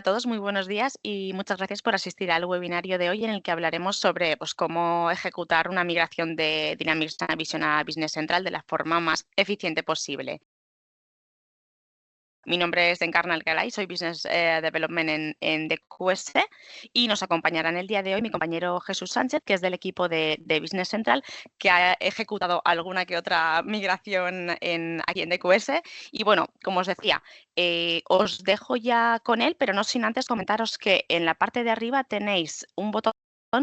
a todos, muy buenos días y muchas gracias por asistir al webinario de hoy en el que hablaremos sobre cómo ejecutar una migración de Dynamics Navision a Business Central de la forma más eficiente posible. Mi nombre es Encarna Alcalá y soy Business Development en DQS y nos acompañará en el día de hoy mi compañero Jesús Sánchez, que es del equipo de Business Central, que ha ejecutado alguna que otra migración aquí en DQS. Y bueno, como os decía, os dejo ya con él, pero no sin antes comentaros que en la parte de arriba tenéis un botón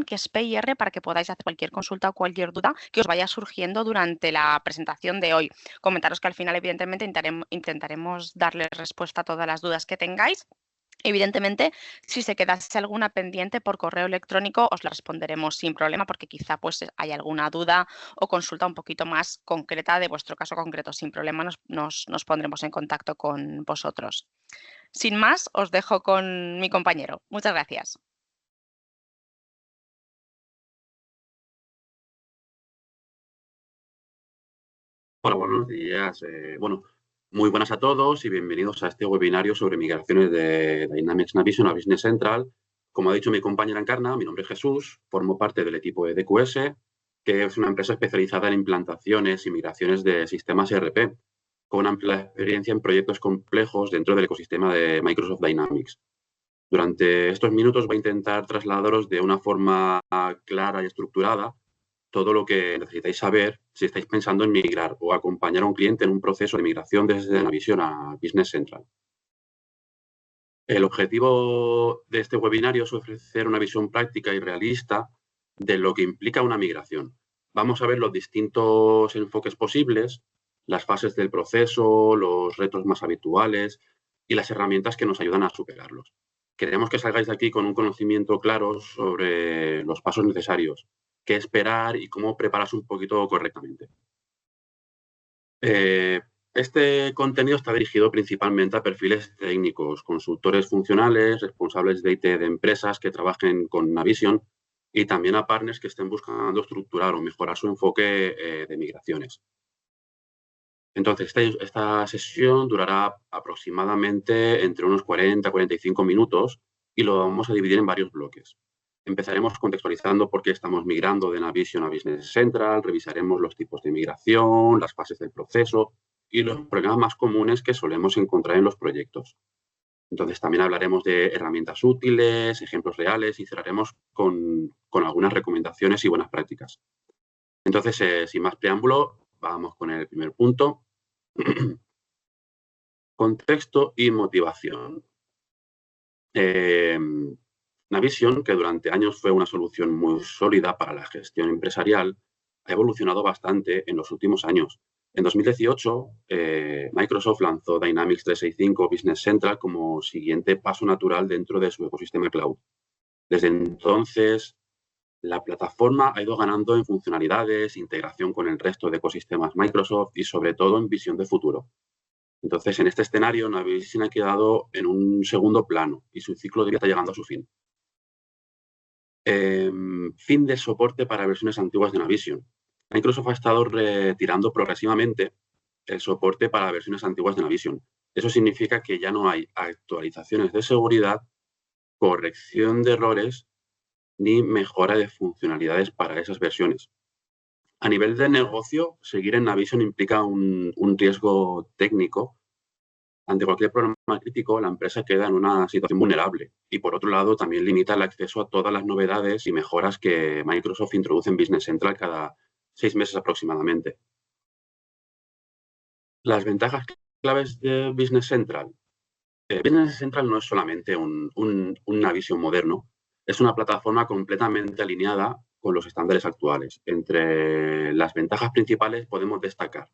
que es P y R para que podáis hacer cualquier consulta o cualquier duda que os vaya surgiendo durante la presentación de hoy. Comentaros que al final, evidentemente, intentaremos darles respuesta a todas las dudas que tengáis. Evidentemente, si se quedase alguna pendiente por correo electrónico, os la responderemos sin problema, porque quizá hay alguna duda o consulta un poquito más concreta de vuestro caso concreto. Sin problema nos pondremos en contacto con vosotros. Sin más, os dejo con mi compañero. Muchas gracias. Hola, buenos días. Muy buenas a todos y bienvenidos a este webinario sobre migraciones de Dynamics Navision a Business Central. Como ha dicho mi compañera Encarna, mi nombre es Jesús, formo parte del equipo de DQS, que es una empresa especializada en implantaciones y migraciones de sistemas ERP, con una amplia experiencia en proyectos complejos dentro del ecosistema de Microsoft Dynamics. Durante estos minutos voy a intentar trasladaros de una forma clara y estructurada todo lo que necesitáis saber si estáis pensando en migrar o acompañar a un cliente en un proceso de migración desde Navision a Business Central. El objetivo de este webinario es ofrecer una visión práctica y realista de lo que implica una migración. Vamos a ver los distintos enfoques posibles, las fases del proceso, los retos más habituales y las herramientas que nos ayudan a superarlos. Queremos que salgáis de aquí con un conocimiento claro sobre los pasos necesarios, qué esperar y cómo prepararse un poquito correctamente. Este contenido está dirigido principalmente a perfiles técnicos, consultores funcionales, responsables de IT de empresas que trabajen con Navision y también a partners que estén buscando estructurar o mejorar su enfoque de migraciones. Entonces, esta sesión durará aproximadamente entre unos 40 a 45 minutos y lo vamos a dividir en varios bloques. Empezaremos contextualizando por qué estamos migrando de Navision a Business Central, revisaremos los tipos de migración, las fases del proceso y los problemas más comunes que solemos encontrar en los proyectos. Entonces, también hablaremos de herramientas útiles, ejemplos reales y cerraremos con algunas recomendaciones y buenas prácticas. Entonces, sin más preámbulo, vamos con el primer punto. Contexto y motivación. Navision, que durante años fue una solución muy sólida para la gestión empresarial, ha evolucionado bastante en los últimos años. En 2018, Microsoft lanzó Dynamics 365 Business Central como siguiente paso natural dentro de su ecosistema cloud. Desde entonces, la plataforma ha ido ganando en funcionalidades, integración con el resto de ecosistemas Microsoft y, sobre todo, en visión de futuro. Entonces, en este escenario, Navision ha quedado en un segundo plano y su ciclo de vida está llegando a su fin. Fin de soporte para versiones antiguas de Navision. Microsoft ha estado retirando progresivamente el soporte para versiones antiguas de Navision. Eso significa que ya no hay actualizaciones de seguridad, corrección de errores ni mejora de funcionalidades para esas versiones. A nivel de negocio, seguir en Navision implica un riesgo técnico. Ante cualquier problema crítico, la empresa queda en una situación vulnerable y, por otro lado, también limita el acceso a todas las novedades y mejoras que Microsoft introduce en Business Central cada 6 meses aproximadamente. Las ventajas claves de Business Central. Business Central no es solamente una visión moderno, es una plataforma completamente alineada con los estándares actuales. Entre las ventajas principales podemos destacar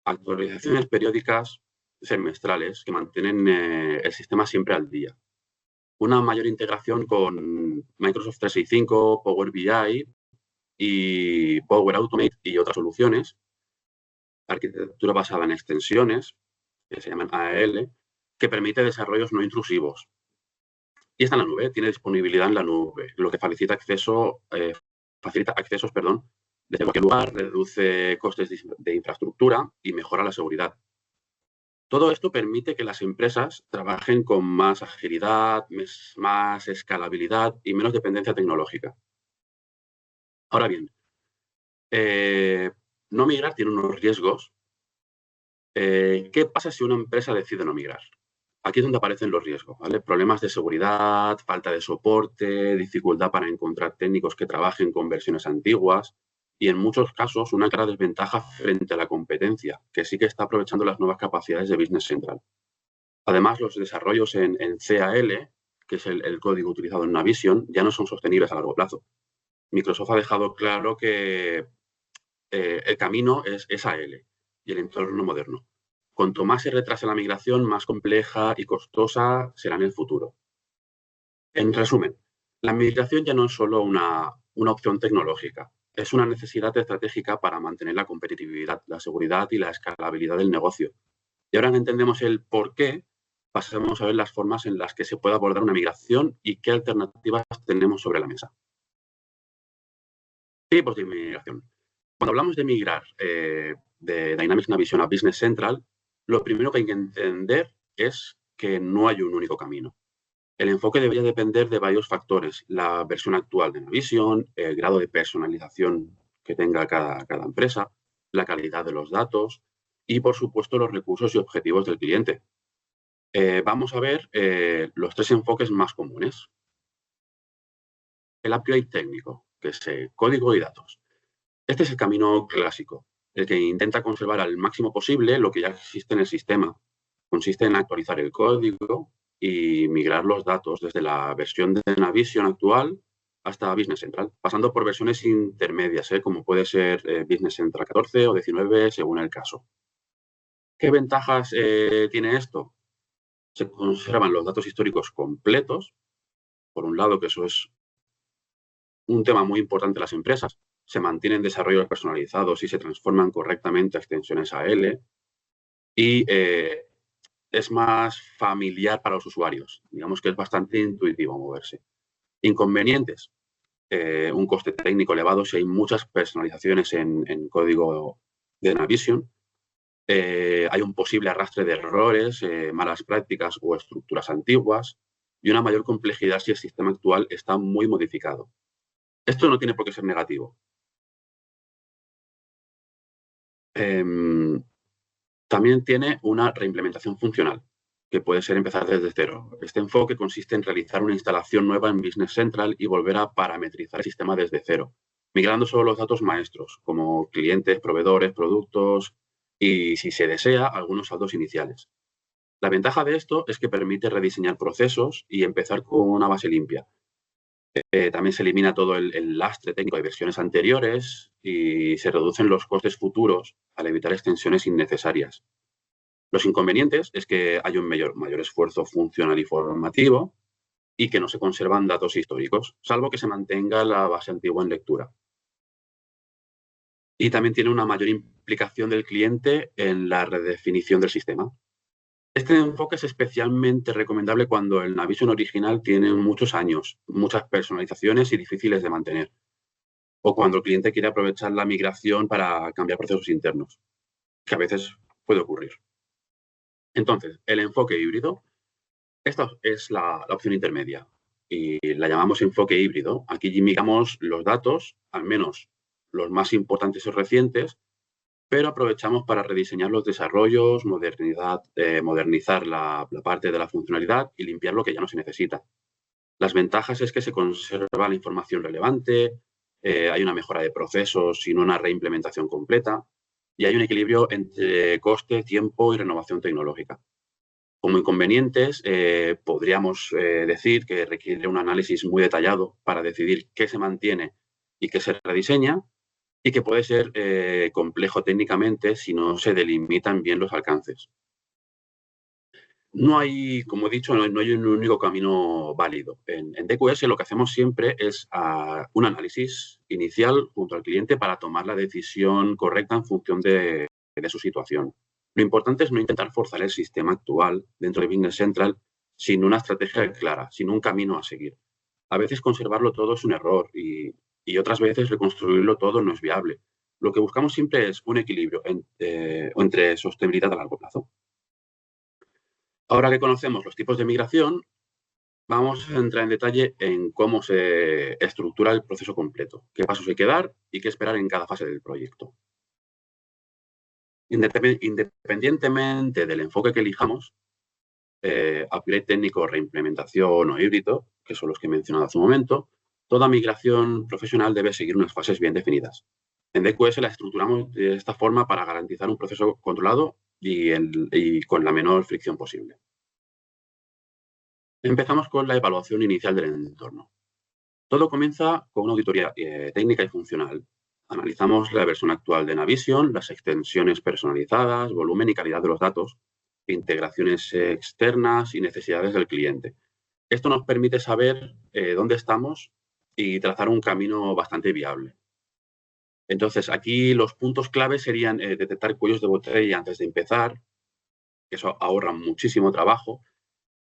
actualizaciones periódicas semestrales que mantienen el sistema siempre al día. Una mayor integración con Microsoft 365, Power BI y Power Automate y otras soluciones. Arquitectura basada en extensiones, que se llaman AEL, que permite desarrollos no intrusivos. Y está en la nube, tiene disponibilidad en la nube, lo que facilita accesos desde cualquier lugar, reduce costes de infraestructura y mejora la seguridad. Todo esto permite que las empresas trabajen con más agilidad, más escalabilidad y menos dependencia tecnológica. Ahora bien, no migrar tiene unos riesgos. ¿Qué pasa si una empresa decide no migrar? Aquí es donde aparecen los riesgos, ¿vale? Problemas de seguridad, falta de soporte, dificultad para encontrar técnicos que trabajen con versiones antiguas y, en muchos casos, una clara desventaja frente a la competencia, que sí que está aprovechando las nuevas capacidades de Business Central. Además, los desarrollos en CAL, que es el código utilizado en Navision, ya no son sostenibles a largo plazo. Microsoft ha dejado claro que el camino es AL y el entorno moderno. Cuanto más se retrase la migración, más compleja y costosa será en el futuro. En resumen, la migración ya no es solo una opción tecnológica, es una necesidad estratégica para mantener la competitividad, la seguridad y la escalabilidad del negocio. Y ahora que entendemos el por qué, pasamos a ver las formas en las que se puede abordar una migración y qué alternativas tenemos sobre la mesa. Tipos de migración. Cuando hablamos de migrar de Dynamics Navision a Business Central, lo primero que hay que entender es que no hay un único camino. El enfoque debería depender de varios factores: la versión actual de Navision, el grado de personalización que tenga cada empresa, la calidad de los datos y, por supuesto, los recursos y objetivos del cliente. Vamos a ver los tres enfoques más comunes. El upgrade técnico, que es código y datos. Este es el camino clásico, el que intenta conservar al máximo posible lo que ya existe en el sistema. Consiste en actualizar el código y migrar los datos desde la versión de Navision actual hasta Business Central, pasando por versiones intermedias, como puede ser Business Central 14 o 19, según el caso. ¿Qué ventajas tiene esto? Se conservan los datos históricos completos, por un lado, que eso es un tema muy importante en las empresas. Se mantienen desarrollos personalizados y se transforman correctamente a extensiones AL. Y es más familiar para los usuarios. Digamos que es bastante intuitivo moverse. Inconvenientes. Un coste técnico elevado si hay muchas personalizaciones en código de Navision. Hay un posible arrastre de errores, malas prácticas o estructuras antiguas, y una mayor complejidad si el sistema actual está muy modificado. Esto no tiene por qué ser negativo. También tiene una reimplementación funcional, que puede ser empezar desde cero. Este enfoque consiste en realizar una instalación nueva en Business Central y volver a parametrizar el sistema desde cero, migrando solo los datos maestros, como clientes, proveedores, productos y, si se desea, algunos saldos iniciales. La ventaja de esto es que permite rediseñar procesos y empezar con una base limpia. También se elimina todo el lastre técnico de versiones anteriores y se reducen los costes futuros al evitar extensiones innecesarias. Los inconvenientes es que hay un mayor esfuerzo funcional y formativo y que no se conservan datos históricos, salvo que se mantenga la base antigua en lectura. Y también tiene una mayor implicación del cliente en la redefinición del sistema. Este enfoque es especialmente recomendable cuando el Navision original tiene muchos años, muchas personalizaciones y difíciles de mantener, o cuando el cliente quiere aprovechar la migración para cambiar procesos internos, que a veces puede ocurrir. Entonces, el enfoque híbrido, esta es la opción intermedia y la llamamos enfoque híbrido. Aquí migramos los datos, al menos los más importantes y recientes, pero aprovechamos para rediseñar los desarrollos, modernizar la parte de la funcionalidad y limpiar lo que ya no se necesita. Las ventajas es que se conserva la información relevante, hay una mejora de procesos sin una reimplementación completa y hay un equilibrio entre coste, tiempo y renovación tecnológica. Como inconvenientes, podríamos decir que requiere un análisis muy detallado para decidir qué se mantiene y qué se rediseña, y que puede ser complejo técnicamente si no se delimitan bien los alcances. No hay, como he dicho, no hay un único camino válido. En DQS lo que hacemos siempre es un análisis inicial junto al cliente para tomar la decisión correcta en función de su situación. Lo importante es no intentar forzar el sistema actual dentro de Business Central sin una estrategia clara, sin un camino a seguir. A veces conservarlo todo es un error y otras veces reconstruirlo todo no es viable. Lo que buscamos siempre es un equilibrio entre sostenibilidad a largo plazo. Ahora que conocemos los tipos de migración, vamos a entrar en detalle en cómo se estructura el proceso completo, qué pasos hay que dar y qué esperar en cada fase del proyecto. Independientemente del enfoque que elijamos, upgrade técnico, reimplementación o híbrido, que son los que he mencionado hace un momento, toda migración profesional debe seguir unas fases bien definidas. En DQS la estructuramos de esta forma para garantizar un proceso controlado y con la menor fricción posible. Empezamos con la evaluación inicial del entorno. Todo comienza con una auditoría técnica y funcional. Analizamos la versión actual de Navision, las extensiones personalizadas, volumen y calidad de los datos, integraciones externas y necesidades del cliente. Esto nos permite saber dónde estamos y trazar un camino bastante viable. Entonces, aquí los puntos clave serían detectar cuellos de botella antes de empezar, que eso ahorra muchísimo trabajo,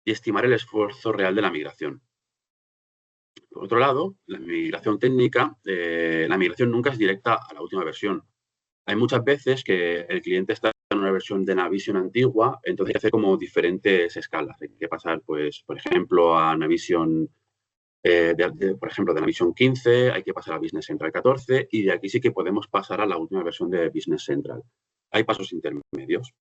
y estimar el esfuerzo real de la migración. Por otro lado, la migración técnica, la migración nunca es directa a la última versión. Hay muchas veces que el cliente está en una versión de Navision antigua, entonces hay que hacer como diferentes escalas. Hay que pasar, pues, por ejemplo, a Navision, por ejemplo, de Navision 15, hay que pasar a Business Central 14 y de aquí sí que podemos pasar a la última versión de Business Central. Hay pasos intermedios.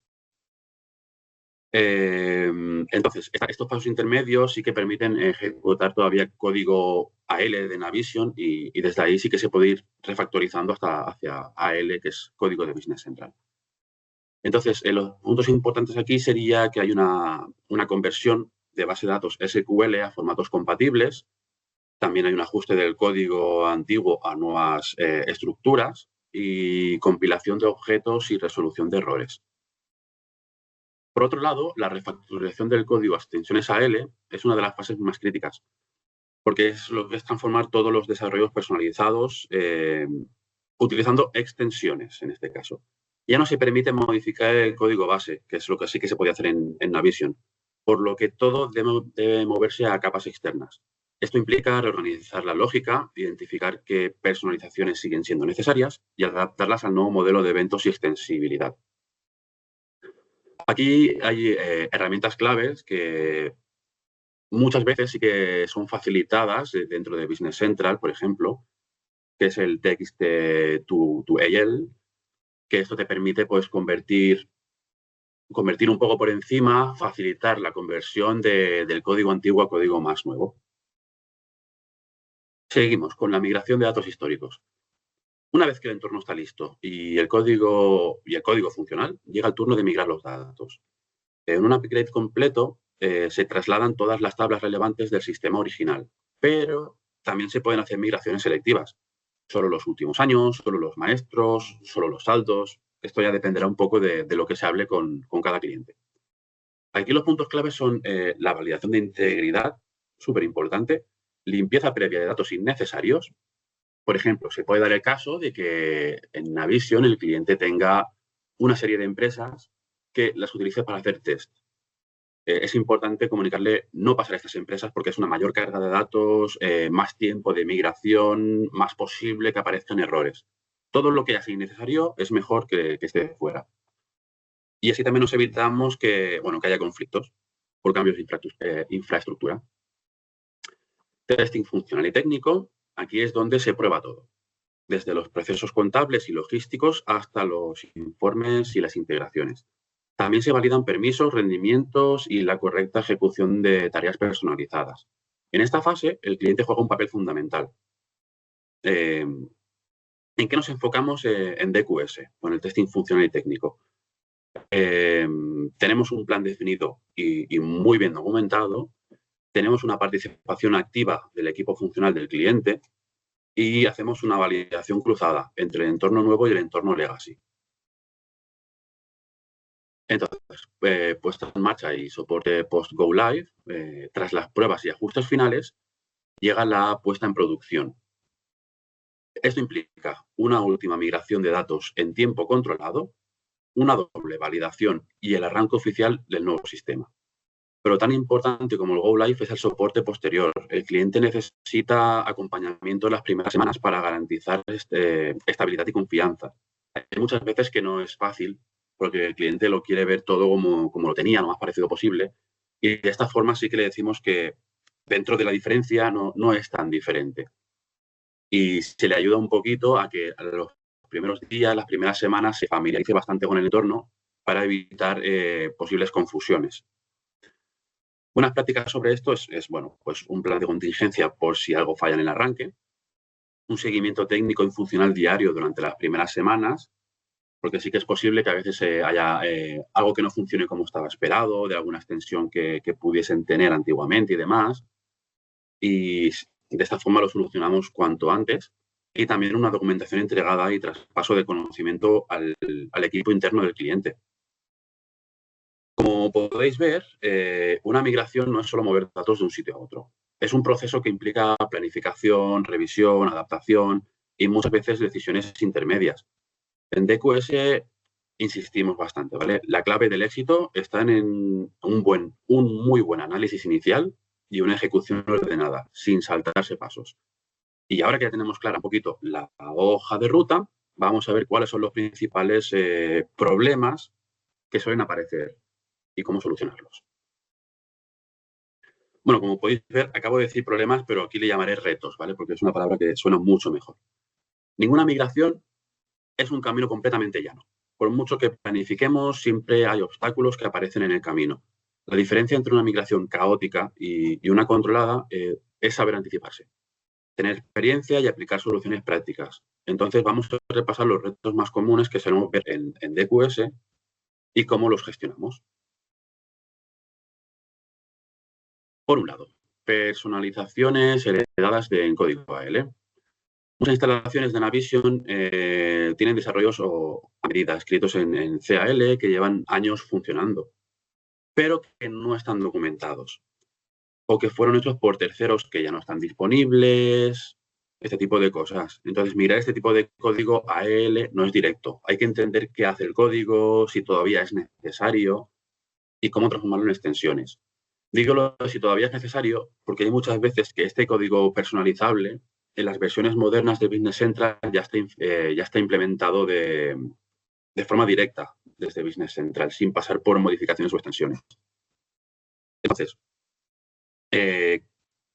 Entonces, estos pasos intermedios sí que permiten ejecutar todavía código AL de Navision y desde ahí sí que se puede ir refactorizando hasta hacia AL, que es código de Business Central. Entonces, los puntos importantes aquí sería que hay una conversión de base de datos SQL a formatos compatibles. También hay un ajuste del código antiguo a nuevas estructuras y compilación de objetos y resolución de errores. Por otro lado, la refactorización del código a extensiones AL es una de las fases más críticas, porque es lo que es transformar todos los desarrollos personalizados utilizando extensiones, en este caso. Ya no se permite modificar el código base, que es lo que sí que se podía hacer en Navision, por lo que todo debe moverse a capas externas. Esto implica reorganizar la lógica, identificar qué personalizaciones siguen siendo necesarias y adaptarlas al nuevo modelo de eventos y extensibilidad. Aquí hay herramientas claves que muchas veces sí que son facilitadas dentro de Business Central, por ejemplo, que es el Text to AL, que esto te permite pues, convertir un poco por encima, facilitar la conversión del código antiguo a código más nuevo. Seguimos con la migración de datos históricos. Una vez que el entorno está listo y el código funcional, llega el turno de migrar los datos. En un upgrade completo se trasladan todas las tablas relevantes del sistema original, pero también se pueden hacer migraciones selectivas. Solo los últimos años, solo los maestros, solo los saldos. Esto ya dependerá un poco de lo que se hable con cada cliente. Aquí los puntos claves son la validación de integridad, súper importante, limpieza previa de datos innecesarios. Por ejemplo, se puede dar el caso de que en Navision el cliente tenga una serie de empresas que las utilice para hacer test. Es importante comunicarle no pasar a estas empresas porque es una mayor carga de datos, más tiempo de migración, más posible que aparezcan errores. Todo lo que haya sido innecesario es mejor que esté fuera. Y así también nos evitamos que haya conflictos por cambios de infraestructura. Testing funcional y técnico, aquí es donde se prueba todo. Desde los procesos contables y logísticos hasta los informes y las integraciones. También se validan permisos, rendimientos y la correcta ejecución de tareas personalizadas. En esta fase, el cliente juega un papel fundamental. ¿En qué nos enfocamos en DQS, con el testing funcional y técnico? Tenemos un plan definido y muy bien documentado. Tenemos una participación activa del equipo funcional del cliente y hacemos una validación cruzada entre el entorno nuevo y el entorno legacy. Entonces, puesta en marcha y soporte post-Go Live, tras las pruebas y ajustes finales, llega la puesta en producción. Esto implica una última migración de datos en tiempo controlado, una doble validación y el arranque oficial del nuevo sistema. Pero tan importante como el Go Live es el soporte posterior. El cliente necesita acompañamiento en las primeras semanas para garantizar estabilidad y confianza. Hay muchas veces que no es fácil porque el cliente lo quiere ver todo como lo tenía, lo más parecido posible, Y de esta forma sí que le decimos que dentro de la diferencia no es tan diferente. Y se le ayuda un poquito a que a los primeros días, las primeras semanas, se familiarice bastante con el entorno para evitar posibles confusiones. Unas prácticas sobre esto es, bueno, pues un plan de contingencia por si algo falla en el arranque, un seguimiento técnico y funcional diario durante las primeras semanas, porque sí que es posible que a veces haya algo que no funcione como estaba esperado, de alguna extensión que pudiesen tener antiguamente y demás. Y de esta forma lo solucionamos cuanto antes. Y también una documentación entregada y traspaso de conocimiento al equipo interno del cliente. Como podéis ver, una migración no es solo mover datos de un sitio a otro. Es un proceso que implica planificación, revisión, adaptación y muchas veces decisiones intermedias. En DQS insistimos bastante, ¿vale? La clave del éxito está en un muy buen análisis inicial y una ejecución ordenada, sin saltarse pasos. Y ahora que ya tenemos clara un poquito la hoja de ruta, vamos a ver cuáles son los principales problemas que suelen aparecer y cómo solucionarlos. Bueno, como podéis ver, acabo de decir problemas, pero aquí le llamaré retos, ¿vale? Porque es una palabra que suena mucho mejor. Ninguna migración es un camino completamente llano. Por mucho que planifiquemos, siempre hay obstáculos que aparecen en el camino. La diferencia entre una migración caótica y una controlada es saber anticiparse, tener experiencia y aplicar soluciones prácticas. Entonces vamos a repasar los retos más comunes que solemos ver en DQS y cómo los gestionamos. Por un lado, personalizaciones heredadas en código AL. Muchas instalaciones de Navision tienen desarrollos o a medida escritos en CAL que llevan años funcionando, pero que no están documentados o que fueron hechos por terceros que ya no están disponibles, este tipo de cosas. Entonces, migrar este tipo de código a AL no es directo. Hay que entender qué hace el código, si todavía es necesario y cómo transformarlo en extensiones. Digo si todavía es necesario porque hay muchas veces que este código personalizable en las versiones modernas de Business Central ya está implementado de forma directa desde Business Central, sin pasar por modificaciones o extensiones. Entonces,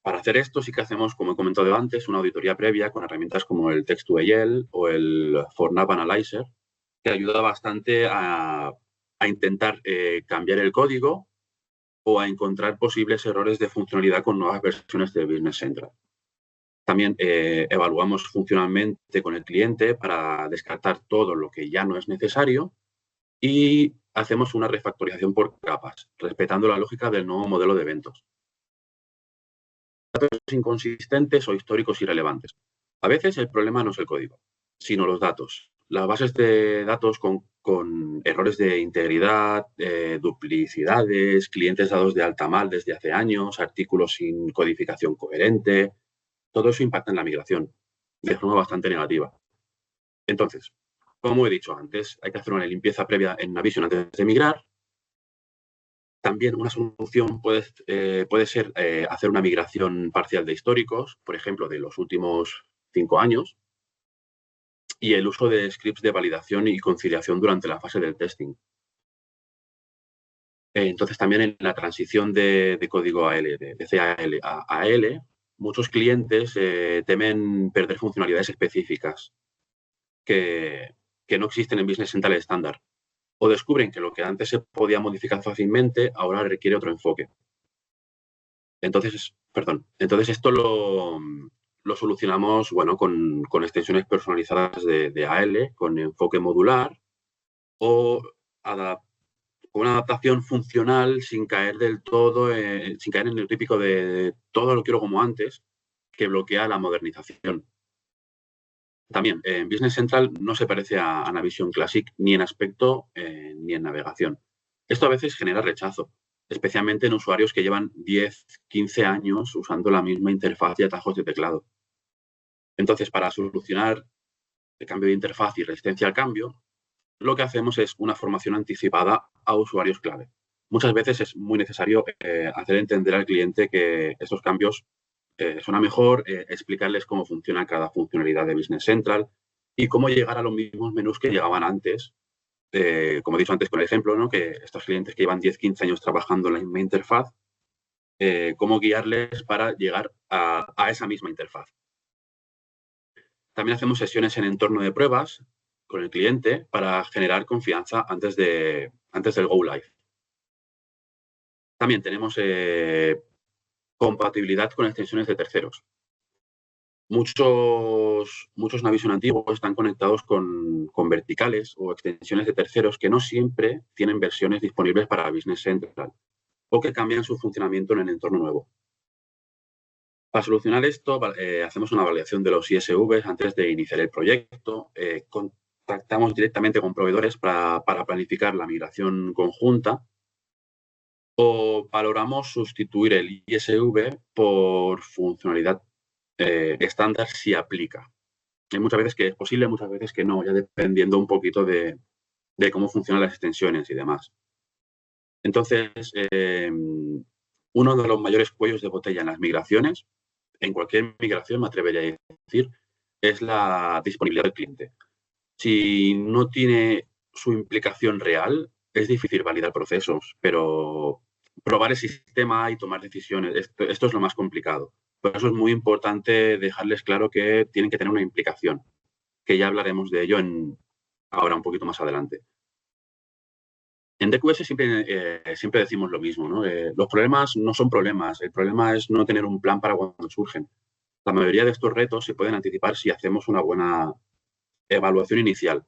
para hacer esto sí que hacemos, como he comentado antes, una auditoría previa con herramientas como el Text2EL o el ForNav Analyzer, que ayuda bastante a intentar cambiar el código o a encontrar posibles errores de funcionalidad con nuevas versiones de Business Central. También evaluamos funcionalmente con el cliente para descartar todo lo que ya no es necesario y hacemos una refactorización por capas, respetando la lógica del nuevo modelo de eventos. Datos inconsistentes o históricos irrelevantes. A veces el problema no es el código, sino los datos. Las bases de datos con errores de integridad, duplicidades, clientes dados de alta mal desde hace años, artículos sin codificación coherente, todo eso impacta en la migración de forma bastante negativa. Entonces, como he dicho antes, hay que hacer una limpieza previa en Navision antes de migrar. También una solución puede ser hacer una migración parcial de históricos, por ejemplo, de los últimos 5 años, y el uso de scripts de validación y conciliación durante la fase del testing. Entonces, también en la transición de código AL, de CAL a AL, muchos clientes temen perder funcionalidades específicas que no existen en Business Central estándar, o descubren que lo que antes se podía modificar fácilmente ahora requiere otro enfoque. Entonces esto lo solucionamos bueno, con extensiones personalizadas de AL, con enfoque modular o una adaptación funcional sin caer del todo, sin caer en el típico de todo lo quiero como antes, que bloquea la modernización. También, en Business Central no se parece a Navision Classic ni en aspecto ni en navegación. Esto a veces genera rechazo, especialmente en usuarios que llevan 10, 15 años usando la misma interfaz y atajos de teclado. Entonces, para solucionar el cambio de interfaz y resistencia al cambio, lo que hacemos es una formación anticipada a usuarios clave. Muchas veces es muy necesario hacer entender al cliente que estos cambios suena mejor, explicarles cómo funciona cada funcionalidad de Business Central y cómo llegar a los mismos menús que llegaban antes. Como he dicho antes con el ejemplo, ¿no? Que estos clientes que llevan 10, 15 años trabajando en la misma interfaz cómo guiarles para llegar a esa misma interfaz. También hacemos sesiones en entorno de pruebas con el cliente para generar confianza antes del Go Live. También tenemos compatibilidad con extensiones de terceros. Muchos Navision antiguos están conectados con verticales o extensiones de terceros que no siempre tienen versiones disponibles para Business Central o que cambian su funcionamiento en el entorno nuevo. Para solucionar esto, hacemos una validación de los ISVs antes de iniciar el proyecto. Contactamos directamente con proveedores para planificar la migración conjunta o valoramos sustituir el ISV por funcionalidad estándar si aplica. Hay muchas veces que es posible, muchas veces que no, ya dependiendo un poquito de cómo funcionan las extensiones y demás. Entonces, uno de los mayores cuellos de botella en las migraciones, en cualquier migración me atrevería a decir, es la disponibilidad del cliente. Si no tiene su implicación real, es difícil validar procesos, pero probar el sistema y tomar decisiones, esto es lo más complicado. Por eso es muy importante dejarles claro que tienen que tener una implicación, que ya hablaremos de ello ahora un poquito más adelante. En DQS siempre decimos lo mismo, ¿no? Los problemas no son problemas, el problema es no tener un plan para cuando surgen. La mayoría de estos retos se pueden anticipar si hacemos una buena evaluación inicial.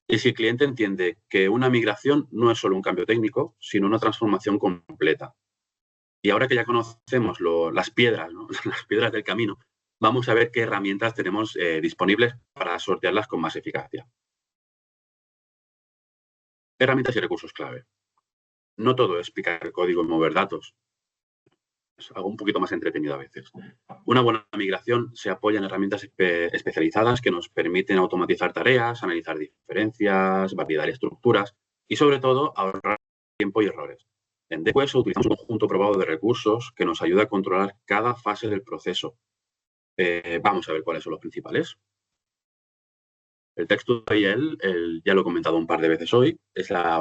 Y si el cliente entiende que una migración no es solo un cambio técnico, sino una transformación completa. Y ahora que ya conocemos las piedras, ¿no? Las piedras del camino, vamos a ver qué herramientas tenemos disponibles para sortearlas con más eficacia. Herramientas y recursos clave. No todo es picar código y mover datos. Es algo un poquito más entretenido a veces. Una buena migración se apoya en herramientas especializadas que nos permiten automatizar tareas, analizar diferencias, validar estructuras y, sobre todo, ahorrar tiempo y errores. En DQS utilizamos un conjunto probado de recursos que nos ayuda a controlar cada fase del proceso. Vamos a ver cuáles son los principales. El Text-to-IL, ya lo he comentado un par de veces hoy, es la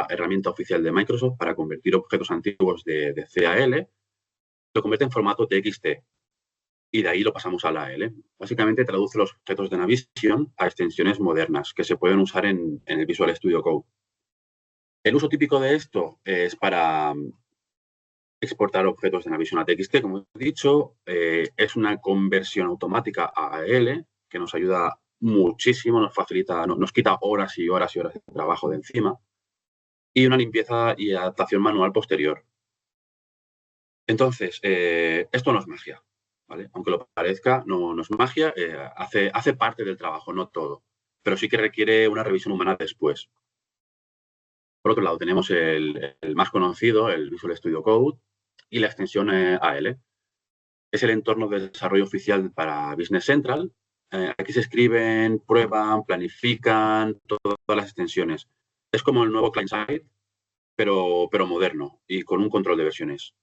herramienta oficial de Microsoft para convertir objetos antiguos de CAL, lo convierte en formato TXT y de ahí lo pasamos a la AL. Básicamente traduce los objetos de Navision a extensiones modernas que se pueden usar en el Visual Studio Code. El uso típico de esto es para exportar objetos de Navision a TXT, como he dicho. Es una conversión automática a AL que nos ayuda muchísimo, nos facilita, nos quita horas y horas y horas de trabajo de encima, y una limpieza y adaptación manual posterior. Entonces, esto no es magia, ¿vale? Aunque lo parezca, no es magia, hace parte del trabajo, no todo, pero sí que requiere una revisión humana después. Por otro lado, tenemos el más conocido, el Visual Studio Code y la extensión AL. Es el entorno de desarrollo oficial para Business Central. Aquí se escriben, prueban, planifican todas las extensiones. Es como el nuevo client-side, pero moderno y con un control de versiones.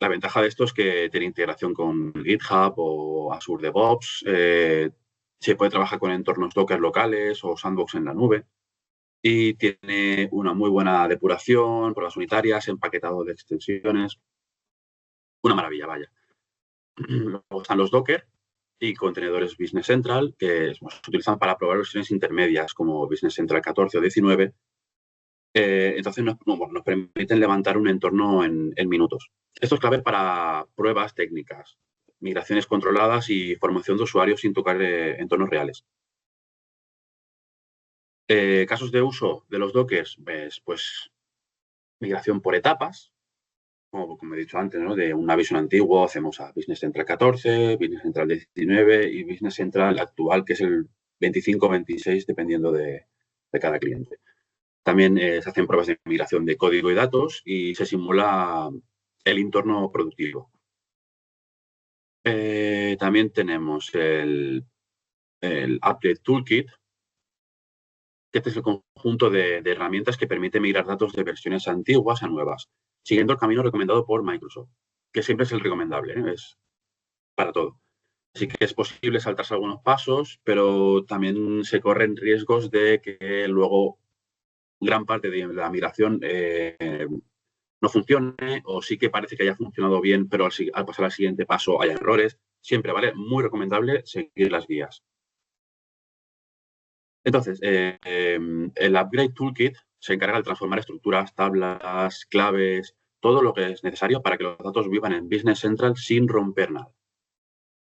La ventaja de esto es que tiene integración con GitHub o Azure DevOps. Se puede trabajar con entornos Docker locales o Sandbox en la nube. Y tiene una muy buena depuración, pruebas unitarias, empaquetado de extensiones. Una maravilla, vaya. Luego están los Docker y contenedores Business Central, que se utilizan para probar versiones intermedias como Business Central 14 o 19. Entonces nos permiten levantar un entorno en minutos. Esto es clave para pruebas técnicas, migraciones controladas y formación de usuarios sin tocar entornos reales. Casos de uso de los Dockers, pues migración por etapas, como he dicho antes, ¿no? De un Navision antiguo hacemos a Business Central 14, Business Central 19 y Business Central actual, que es el 25-26, dependiendo de cada cliente. También se hacen pruebas de migración de código y datos y se simula el entorno productivo. También tenemos el Update Toolkit, que este es el conjunto de herramientas que permite migrar datos de versiones antiguas a nuevas, siguiendo el camino recomendado por Microsoft, que siempre es el recomendable, es para todo. Así que es posible saltarse algunos pasos, pero también se corren riesgos de que luego gran parte de la migración no funcione o sí que parece que haya funcionado bien, pero al pasar al siguiente paso hay errores. Siempre, ¿vale? Muy recomendable seguir las guías. Entonces, el Upgrade Toolkit se encarga de transformar estructuras, tablas, claves, todo lo que es necesario para que los datos vivan en Business Central sin romper nada.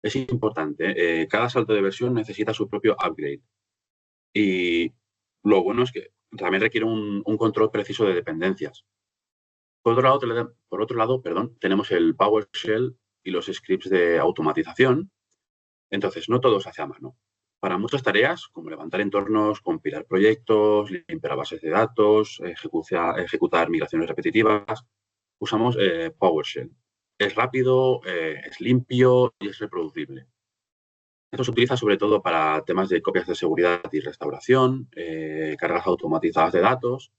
Es importante, cada salto de versión necesita su propio upgrade. Y lo bueno es que también requiere un control preciso de dependencias. Por otro lado, tenemos el PowerShell y los scripts de automatización. Entonces, no todo se hace a mano. Para muchas tareas, como levantar entornos, compilar proyectos, limpiar bases de datos, ejecutar migraciones repetitivas, usamos PowerShell. Es rápido, es limpio y es reproducible. Esto se utiliza sobre todo para temas de copias de seguridad y restauración, cargas automatizadas de datos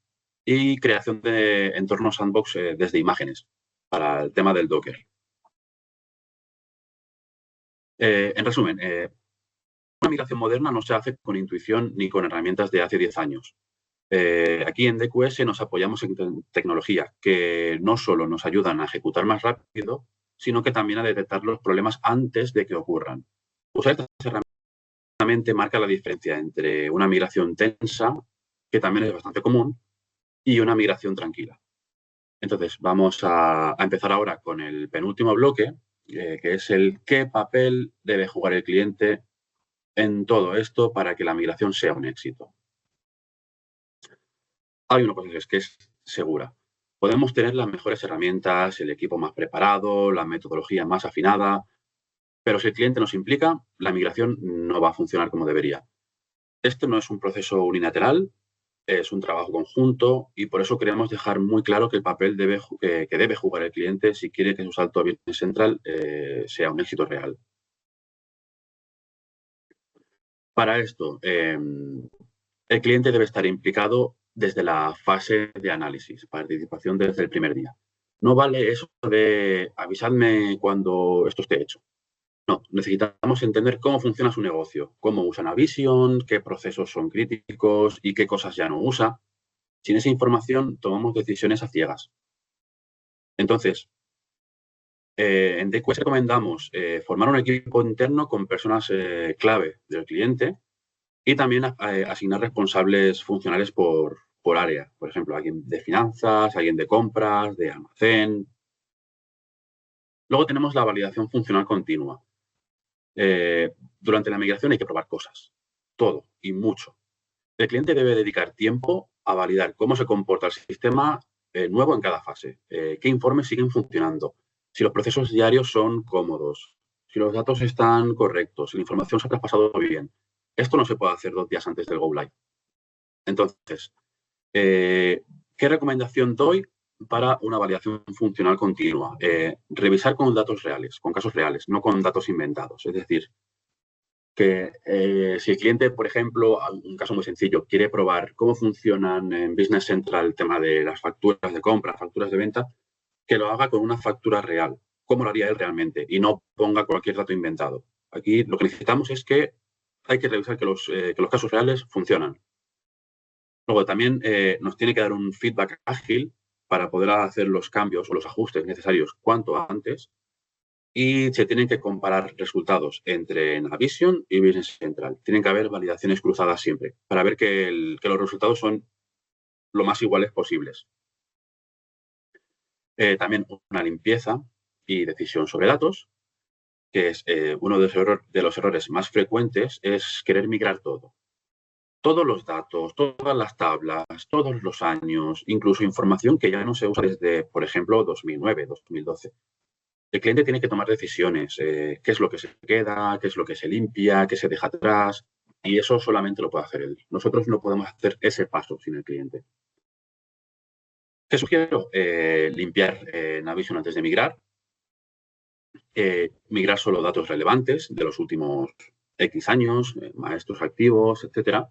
y creación de entornos sandbox desde imágenes para el tema del Docker. En resumen, una migración moderna no se hace con intuición ni con herramientas de hace 10 años. Aquí en DQS nos apoyamos en tecnología que no solo nos ayudan a ejecutar más rápido, sino que también a detectar los problemas antes de que ocurran. Usar estas herramientas marca la diferencia entre una migración tensa, que también es bastante común, y una migración tranquila. Entonces, vamos a empezar ahora con el penúltimo bloque, que es el qué papel debe jugar el cliente en todo esto para que la migración sea un éxito. Hay una cosa que es segura. Podemos tener las mejores herramientas, el equipo más preparado, la metodología más afinada, pero si el cliente no se implica, la migración no va a funcionar como debería. Este no es un proceso unilateral, es un trabajo conjunto y por eso queremos dejar muy claro que el papel que debe jugar el cliente si quiere que su salto a Business Central sea un éxito real. Para esto, el cliente debe estar implicado desde la fase de análisis, participación desde el primer día. No vale eso de avisadme cuando esto esté hecho. No, necesitamos entender cómo funciona su negocio, cómo usa Navision, qué procesos son críticos y qué cosas ya no usa. Sin esa información tomamos decisiones a ciegas. Entonces, en DQS recomendamos formar un equipo interno con personas clave del cliente y también asignar responsables funcionales por área. Por ejemplo, alguien de finanzas, alguien de compras, de almacén. Luego tenemos la validación funcional continua. Durante la migración hay que probar cosas. Todo y mucho. El cliente debe dedicar tiempo a validar cómo se comporta el sistema nuevo en cada fase. Qué informes siguen funcionando. Si los procesos diarios son cómodos. Si los datos están correctos. Si la información se ha traspasado bien. Esto no se puede hacer 2 días antes del Go Live. Entonces, ¿qué recomendación doy para una validación funcional continua? Revisar con datos reales, con casos reales, no con datos inventados. Es decir, que si el cliente, por ejemplo, un caso muy sencillo, quiere probar cómo funcionan en Business Central el tema de las facturas de compra, facturas de venta, que lo haga con una factura real, cómo lo haría él realmente, y no ponga cualquier dato inventado. Aquí lo que necesitamos es que hay que revisar que los casos reales funcionan. Luego también nos tiene que dar un feedback ágil para poder hacer los cambios o los ajustes necesarios cuanto antes y se tienen que comparar resultados entre Navision y Business Central. Tienen que haber validaciones cruzadas siempre para ver que los resultados son lo más iguales posibles. También una limpieza y decisión sobre datos, que es uno de los errores más frecuentes, es querer migrar todo. Todos los datos, todas las tablas, todos los años, incluso información que ya no se usa desde, por ejemplo, 2009, 2012. El cliente tiene que tomar decisiones, qué es lo que se queda, qué es lo que se limpia, qué se deja atrás, y eso solamente lo puede hacer él. Nosotros no podemos hacer ese paso sin el cliente. ¿Qué sugiero? Limpiar Navision antes de migrar, migrar solo datos relevantes de los últimos X años, maestros activos, etcétera,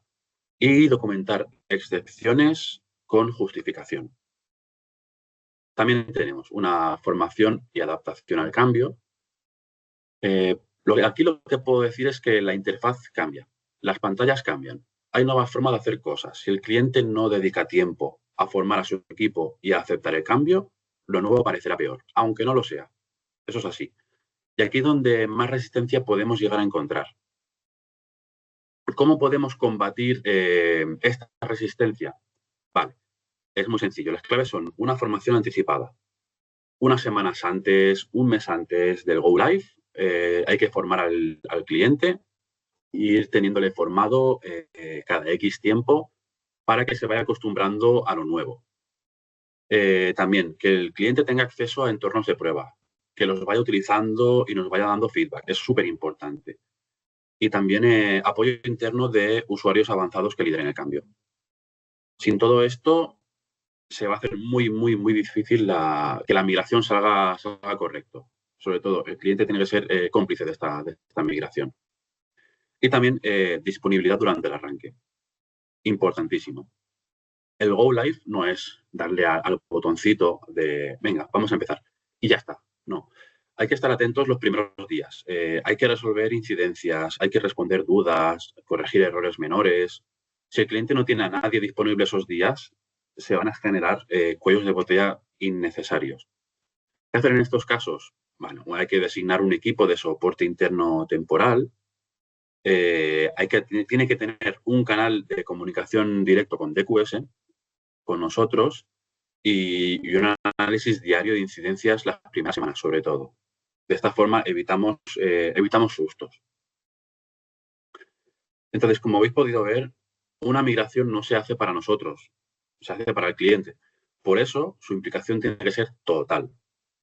y documentar excepciones con justificación. También tenemos una formación y adaptación al cambio. Aquí lo que puedo decir es que la interfaz cambia, las pantallas cambian, hay nuevas formas de hacer cosas. Si el cliente no dedica tiempo a formar a su equipo y a aceptar el cambio, lo nuevo parecerá peor, aunque no lo sea. Eso es así. Y aquí es donde más resistencia podemos llegar a encontrar. ¿Cómo podemos combatir esta resistencia? Vale, es muy sencillo. Las claves son una formación anticipada. Unas semanas antes, un mes antes del Go Live, hay que formar al cliente e ir teniéndole formado cada X tiempo para que se vaya acostumbrando a lo nuevo. También que el cliente tenga acceso a entornos de prueba, que los vaya utilizando y nos vaya dando feedback. Es súper importante. Y también apoyo interno de usuarios avanzados que lideren el cambio. Sin todo esto, se va a hacer muy, muy, muy difícil que la migración salga correcto. Sobre todo, el cliente tiene que ser cómplice de esta migración. Y también disponibilidad durante el arranque. Importantísimo. El Go Live no es darle al botoncito de, venga, vamos a empezar. Y ya está. No. Hay que estar atentos los primeros días. Hay que resolver incidencias, hay que responder dudas, corregir errores menores. Si el cliente no tiene a nadie disponible esos días, se van a generar cuellos de botella innecesarios. ¿Qué hacer en estos casos? Bueno, hay que designar un equipo de soporte interno temporal. Tiene que tener un canal de comunicación directo con DQS, con nosotros, y un análisis diario de incidencias las primeras semanas, sobre todo. De esta forma evitamos sustos. Entonces, como habéis podido ver, una migración no se hace para nosotros, se hace para el cliente. Por eso, su implicación tiene que ser total.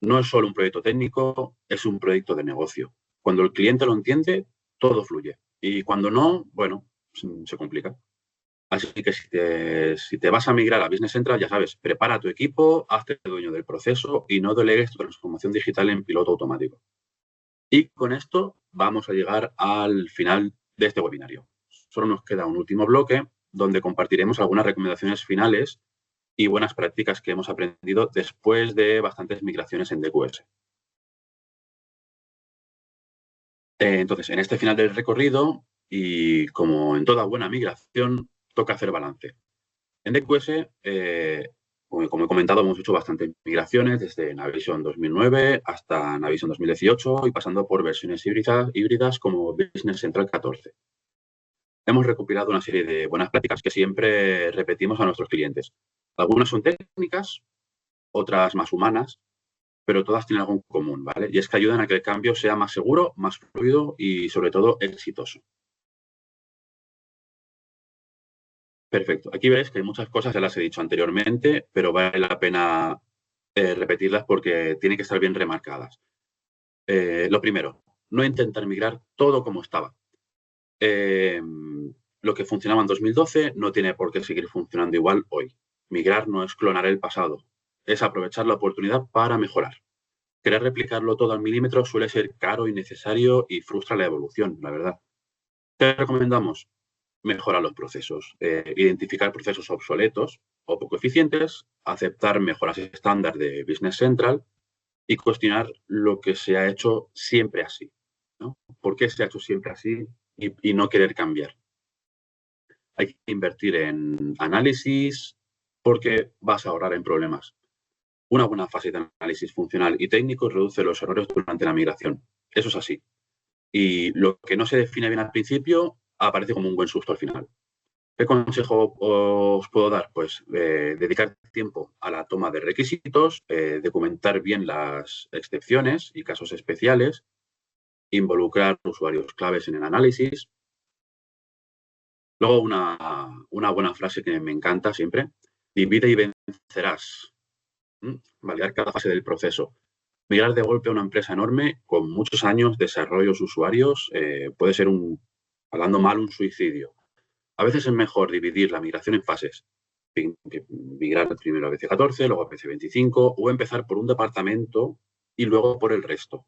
No es solo un proyecto técnico, es un proyecto de negocio. Cuando el cliente lo entiende, todo fluye. Y cuando no, bueno, se complica. Así que si te vas a migrar a Business Central, ya sabes, prepara tu equipo, hazte dueño del proceso y no delegues tu transformación digital en piloto automático. Y con esto vamos a llegar al final de este webinario. Solo nos queda un último bloque donde compartiremos algunas recomendaciones finales y buenas prácticas que hemos aprendido después de bastantes migraciones en DQS. Entonces, en este final del recorrido, y como en toda buena migración, toca hacer balance. En DQS, como he comentado, hemos hecho bastantes migraciones desde Navision 2009 hasta Navision 2018 y pasando por versiones híbridas como Business Central 14. Hemos recopilado una serie de buenas prácticas que siempre repetimos a nuestros clientes. Algunas son técnicas, otras más humanas, pero todas tienen algo en común, ¿vale? Y es que ayudan a que el cambio sea más seguro, más fluido y, sobre todo, exitoso. Perfecto. Aquí veis que hay muchas cosas, ya las he dicho anteriormente, pero vale la pena repetirlas porque tienen que estar bien remarcadas. Lo primero, no intentar migrar todo como estaba. Lo que funcionaba en 2012 no tiene por qué seguir funcionando igual hoy. Migrar no es clonar el pasado, es aprovechar la oportunidad para mejorar. Querer replicarlo todo al milímetro suele ser caro, innecesario y frustra la evolución, la verdad. ¿Qué recomendamos? Mejorar los procesos, identificar procesos obsoletos o poco eficientes, aceptar mejoras estándar de Business Central y cuestionar lo que se ha hecho siempre así, ¿no? ¿Por qué se ha hecho siempre así y no querer cambiar? Hay que invertir en análisis porque vas a ahorrar en problemas. Una buena fase de análisis funcional y técnico reduce los errores durante la migración. Eso es así. Y lo que no se define bien al principio aparece como un buen susto al final. ¿Qué consejo os puedo dar? Pues dedicar tiempo a la toma de requisitos, documentar bien las excepciones y casos especiales, involucrar usuarios claves en el análisis. Luego una buena frase que me encanta siempre, divide y vencerás. Validar cada fase del proceso. Migrar de golpe a una empresa enorme con muchos años, desarrollos, usuarios, puede ser, hablando mal, un suicidio. A veces es mejor dividir la migración en fases. Migrar primero a BC14, luego a BC25 o empezar por un departamento y luego por el resto.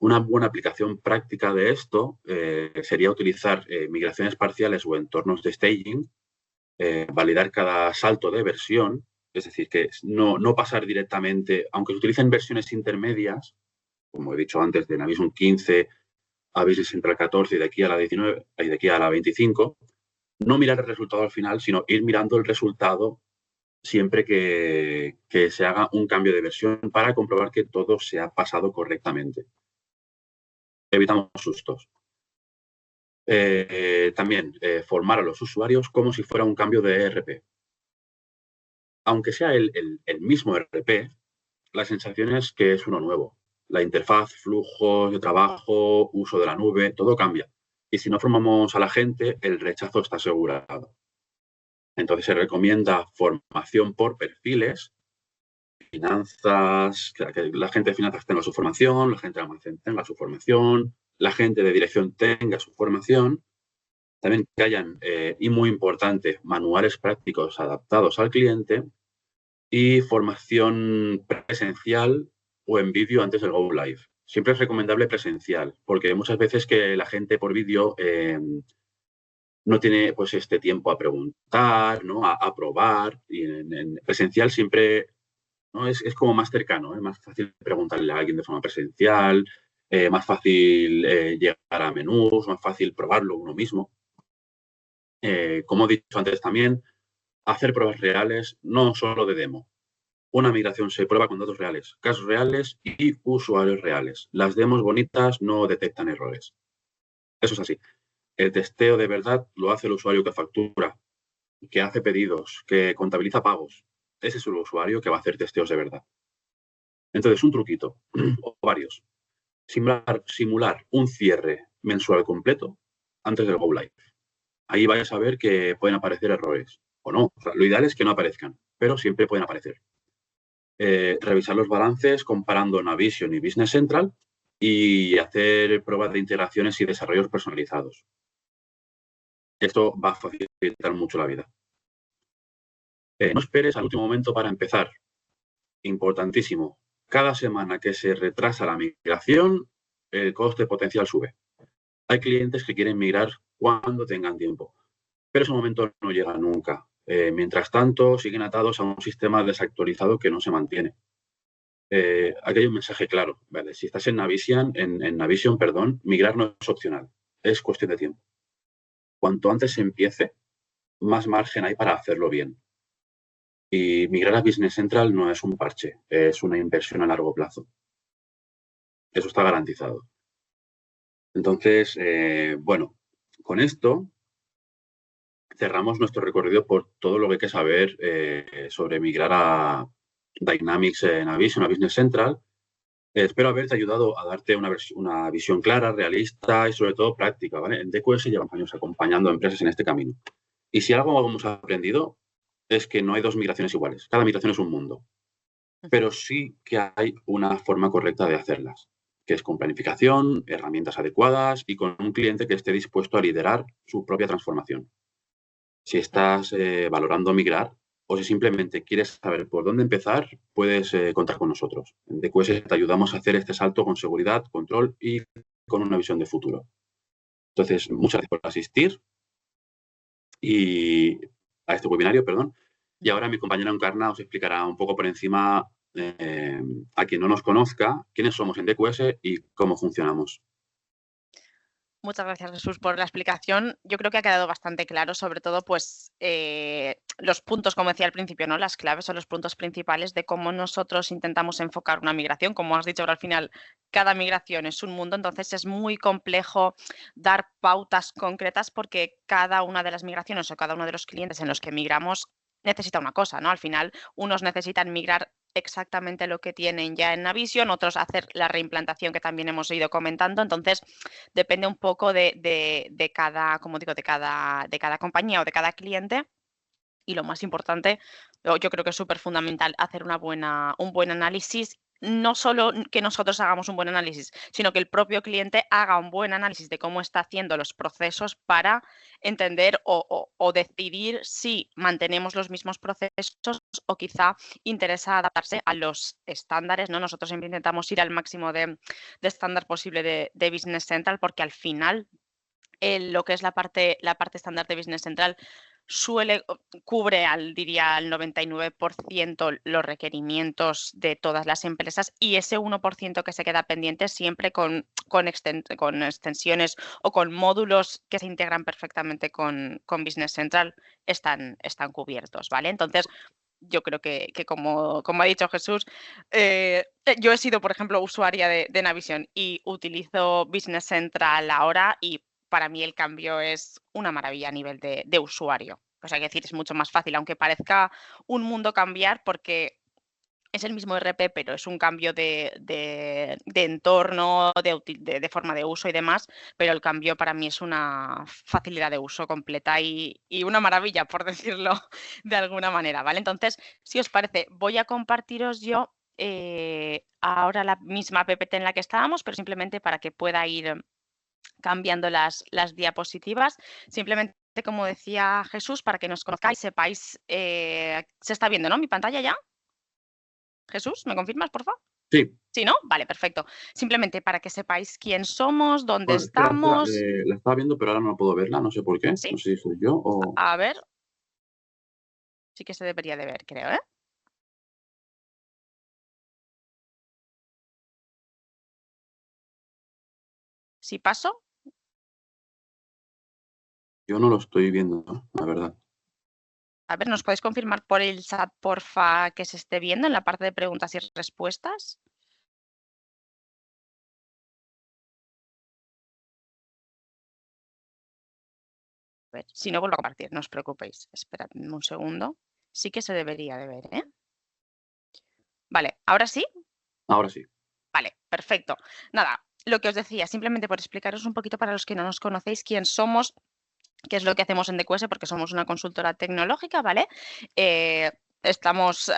Una buena aplicación práctica de esto sería utilizar migraciones parciales o entornos de staging, validar cada salto de versión, es decir, que no pasar directamente, aunque se utilicen versiones intermedias, como he dicho antes, de Navision 15 a Business Central 14 y de aquí a la 19 y de aquí a la 25, no mirar el resultado al final, sino ir mirando el resultado siempre que se haga un cambio de versión para comprobar que todo se ha pasado correctamente. Evitamos sustos. También formar a los usuarios como si fuera un cambio de ERP. Aunque sea el mismo ERP, la sensación es que es uno nuevo. La interfaz, flujos de trabajo, uso de la nube, todo cambia. Y si no formamos a la gente, el rechazo está asegurado. Entonces se recomienda formación por perfiles, finanzas, que la gente de finanzas tenga su formación, la gente de almacén tenga su formación, la gente de dirección tenga su formación. También que hayan, y muy importante, manuales prácticos adaptados al cliente y formación presencial o en vídeo antes del Go Live. Siempre es recomendable presencial, porque muchas veces que la gente por vídeo no tiene pues este tiempo a preguntar, ¿no? A probar. Y en presencial siempre, ¿no? Es como más cercano, más fácil preguntarle a alguien de forma presencial, más fácil llegar a menús, más fácil probarlo uno mismo. Como he dicho antes también, hacer pruebas reales, no solo de demo. Una migración se prueba con datos reales, casos reales y usuarios reales. Las demos bonitas no detectan errores. Eso es así. El testeo de verdad lo hace el usuario que factura, que hace pedidos, que contabiliza pagos. Ese es el usuario que va a hacer testeos de verdad. Entonces, un truquito, o varios. Simular un cierre mensual completo antes del Go Live. Ahí vais a ver que pueden aparecer errores o no. O sea, lo ideal es que no aparezcan, pero siempre pueden aparecer. Revisar los balances comparando Navision y Business Central y hacer pruebas de integraciones y desarrollos personalizados. Esto va a facilitar mucho la vida. No esperes al último momento para empezar. Importantísimo. Cada semana que se retrasa la migración, el coste potencial sube. Hay clientes que quieren migrar cuando tengan tiempo, pero ese momento no llega nunca. Mientras tanto, siguen atados a un sistema desactualizado que no se mantiene. Aquí hay un mensaje claro, ¿vale? Si estás en Navision, migrar no es opcional, es cuestión de tiempo. Cuanto antes se empiece, más margen hay para hacerlo bien. Y migrar a Business Central no es un parche, es una inversión a largo plazo. Eso está garantizado. Entonces, bueno, con esto cerramos nuestro recorrido por todo lo que hay que saber sobre migrar a Dynamics Navision, a Business Central. Espero haberte ayudado a darte una visión clara, realista y sobre todo práctica, ¿vale? En DQS llevamos años acompañando a empresas en este camino. Y si algo hemos aprendido es que no hay dos migraciones iguales. Cada migración es un mundo. Pero sí que hay una forma correcta de hacerlas, que es con planificación, herramientas adecuadas y con un cliente que esté dispuesto a liderar su propia transformación. Si estás valorando migrar o si simplemente quieres saber por dónde empezar, puedes contar con nosotros. En DQS te ayudamos a hacer este salto con seguridad, control y con una visión de futuro. Entonces, muchas gracias por asistir y a este webinario, perdón. Y ahora mi compañera Encarna os explicará un poco por encima, a quien no nos conozca, quiénes somos en DQS y cómo funcionamos. Muchas gracias, Jesús, por la explicación. Yo creo que ha quedado bastante claro, sobre todo, pues, los puntos, como decía al principio, ¿no? Las claves o los puntos principales de cómo nosotros intentamos enfocar una migración. Como has dicho, ahora al final, cada migración es un mundo, entonces es muy complejo dar pautas concretas porque cada una de las migraciones o cada uno de los clientes en los que migramos necesita una cosa, ¿no? Al final, unos necesitan migrar exactamente lo que tienen ya en Navision, otros hacer la reimplantación que también hemos ido comentando. Entonces, depende un poco de cada, como digo, de cada compañía o de cada cliente. Y lo más importante, yo creo que es súper fundamental hacer un buen análisis. No solo que nosotros hagamos un buen análisis, sino que el propio cliente haga un buen análisis de cómo está haciendo los procesos para entender o decidir si mantenemos los mismos procesos o quizá interesa adaptarse a los estándares, ¿no? Nosotros siempre intentamos ir al máximo de estándar posible de Business Central porque al final lo que es la parte estándar de Business Central cubre diría al 99% los requerimientos de todas las empresas y ese 1% que se queda pendiente siempre con extensiones o con módulos que se integran perfectamente con Business Central están cubiertos, ¿vale? Entonces, yo creo que como ha dicho Jesús, yo he sido, por ejemplo, usuaria de Navision y utilizo Business Central ahora y para mí el cambio es una maravilla a nivel de usuario. O sea, que decir, es mucho más fácil, aunque parezca un mundo cambiar porque es el mismo RP, pero es un cambio de entorno, de forma de uso y demás, pero el cambio para mí es una facilidad de uso completa y una maravilla, por decirlo de alguna manera, ¿vale? Entonces, si os parece, voy a compartiros yo ahora la misma PPT en la que estábamos, pero simplemente para que pueda ir cambiando las diapositivas. Simplemente, como decía Jesús, para que nos conozcáis, sepáis, se está viendo, ¿no? Mi pantalla ya. Jesús, ¿me confirmas, por favor? Sí. Sí, ¿no? Vale, perfecto. Simplemente para que sepáis quién somos, dónde Bueno, espera, estamos. la estaba viendo, pero ahora no puedo verla, no sé por qué. Sí. No sé si soy yo o... A ver. Sí que se debería de ver, creo, ¿eh? Si paso. Yo no lo estoy viendo, la verdad. A ver, ¿nos podéis confirmar por el chat, porfa, que se esté viendo en la parte de preguntas y respuestas? A ver, si no, vuelvo a compartir, no os preocupéis. Esperad un segundo. Sí que se debería de ver, ¿eh? Vale, ¿ahora sí? Ahora sí. Vale, perfecto. Nada, lo que os decía, simplemente por explicaros un poquito para los que no nos conocéis quién somos, qué es lo que hacemos en DQS, porque somos una consultora tecnológica, ¿vale? Tenemos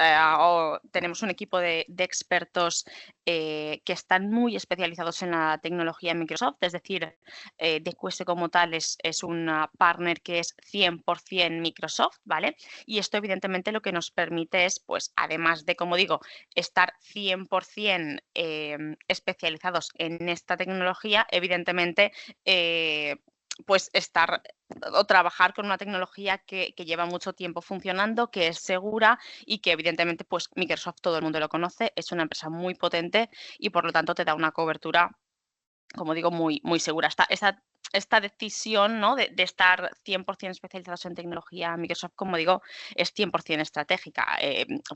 un equipo de expertos que están muy especializados en la tecnología Microsoft, es decir, DQS como tal es una partner que es 100% Microsoft, ¿vale? Y esto evidentemente lo que nos permite es, pues, además de, como digo, estar 100% especializados en esta tecnología, evidentemente, pues estar o trabajar con una tecnología que lleva mucho tiempo funcionando, que es segura y que evidentemente pues Microsoft todo el mundo lo conoce, es una empresa muy potente y por lo tanto te da una cobertura, como digo, muy, muy segura. Esta decisión, ¿no?, de estar 100% especializados en tecnología Microsoft, como digo, es 100% estratégica,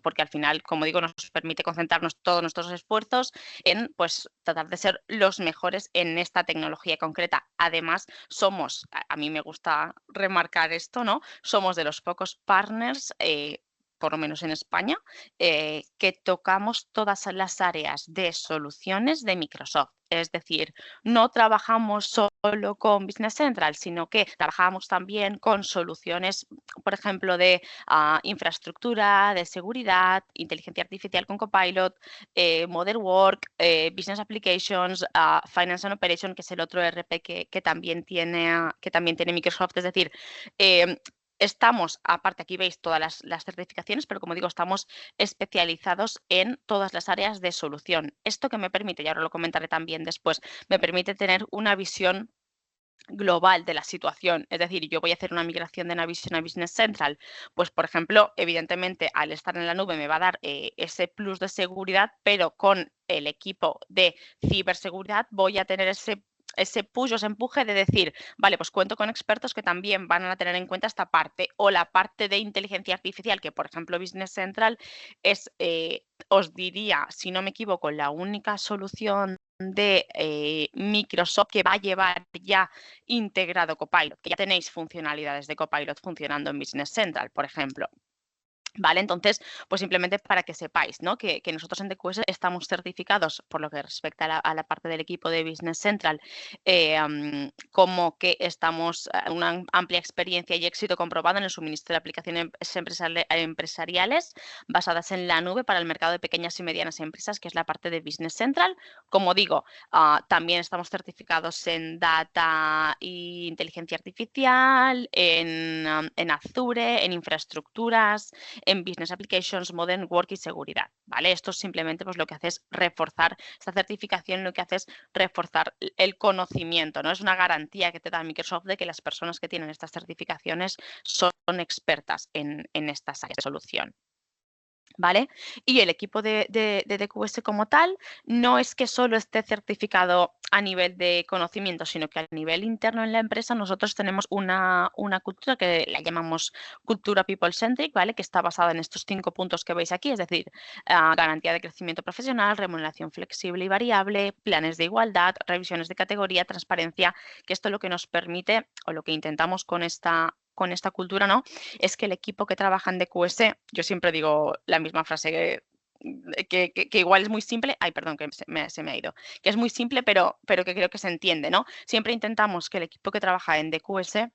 porque al final, como digo, nos permite concentrarnos todos nuestros esfuerzos en pues, tratar de ser los mejores en esta tecnología concreta. Además, somos, a mí me gusta remarcar esto, ¿no?, somos de los pocos partners, por lo menos en España, que tocamos todas las áreas de soluciones de Microsoft. Es decir, no trabajamos solo con Business Central, sino que trabajamos también con soluciones, por ejemplo, de infraestructura, de seguridad, inteligencia artificial con Copilot, Modern Work, Business Applications, Finance and Operation, que es el otro ERP que también tiene Microsoft. Es decir, estamos, aparte aquí veis todas las certificaciones, pero como digo, estamos especializados en todas las áreas de solución. Esto que me permite, y ahora lo comentaré también después, me permite tener una visión global de la situación. Es decir, yo voy a hacer una migración de Navision a Business Central, pues por ejemplo, evidentemente al estar en la nube me va a dar ese plus de seguridad, pero con el equipo de ciberseguridad voy a tener ese push o ese empuje de decir, vale, pues cuento con expertos que también van a tener en cuenta esta parte o la parte de inteligencia artificial, que por ejemplo Business Central es, os diría, si no me equivoco, la única solución de Microsoft que va a llevar ya integrado Copilot, que ya tenéis funcionalidades de Copilot funcionando en Business Central, por ejemplo. ¿Vale? Entonces, pues simplemente para que sepáis, ¿no?, que nosotros en DQS estamos certificados por lo que respecta a la parte del equipo de Business Central, como que estamos una amplia experiencia y éxito comprobado en el suministro de aplicaciones empresariales basadas en la nube para el mercado de pequeñas y medianas empresas, que es la parte de Business Central. Como digo, también estamos certificados en Data e Inteligencia Artificial, en Azure, en infraestructuras, en Business Applications, Modern Work y seguridad, ¿vale? Esto simplemente pues lo que hace es reforzar, esta certificación lo que hace es reforzar el conocimiento, ¿no? Es una garantía que te da Microsoft de que las personas que tienen estas certificaciones son expertas en estas áreas de solución. ¿vale? Y el equipo de DQS como tal no es que solo esté certificado a nivel de conocimiento, sino que a nivel interno en la empresa nosotros tenemos una cultura que la llamamos cultura people-centric, ¿vale? Que está basada en estos 5 puntos que veis aquí, es decir, garantía de crecimiento profesional, remuneración flexible y variable, planes de igualdad, revisiones de categoría, transparencia, que esto lo que nos permite o lo que intentamos con esta cultura, ¿no? Es que el equipo que trabaja en DQS, yo siempre digo la misma frase que igual es muy simple, ay, perdón, que se me ha ido, que es muy simple, pero que creo que se entiende, ¿no? Siempre intentamos que el equipo que trabaja en DQS